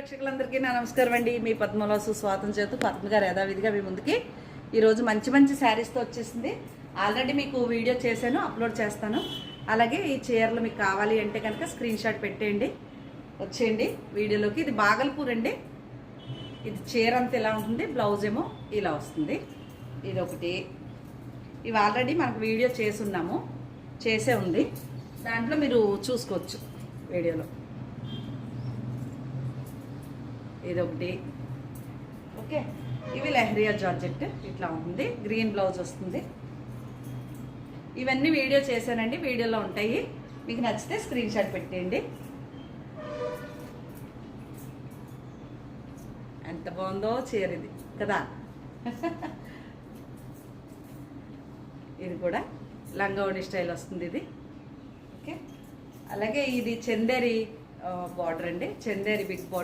ప్రేక్షకులందరికీ నా నమస్కారం అండి. మీ పద్మలో సుస్వాగతం చేస్తూ పద్మ గారు యథావిధిగా మీ ముందుకి ఈరోజు మంచి మంచి శారీస్తో వచ్చేసింది. ఆల్రెడీ మీకు వీడియో చేశాను, అప్లోడ్ చేస్తాను. అలాగే ఈ చీరలు మీకు కావాలి అంటే కనుక స్క్రీన్ షాట్ పెట్టేయండి, వచ్చేయండి వీడియోలోకి. ఇది బాగల్పూర్ అండి. ఇది చీర అంతా ఇలా ఉంటుంది, బ్లౌజ్ ఏమో ఇలా వస్తుంది. ఇది ఒకటి. ఇవి ఆల్రెడీ మనకు వీడియో చేసే ఉంది, దాంట్లో మీరు చూసుకోవచ్చు వీడియోలో. ఇది ఒకటి. ఓకే, ఇవి లెహరియా జార్జెట్ ఇట్లా ఉంటుంది, గ్రీన్ బ్లౌజ్ వస్తుంది. ఇవన్నీ వీడియో చేశానండి, వీడియోలో ఉంటాయి. మీకు నచ్చితే స్క్రీన్ షాట్ పెట్టేయండి. ఎంత బాగుందో చీర ఇది కదా. ఇది కూడా లంగావోణి స్టైల్ వస్తుంది ఇది. ఓకే, అలాగే ఇది చందేరి బార్డర్ అండి, చందేరి బిగ్ బార్డర్.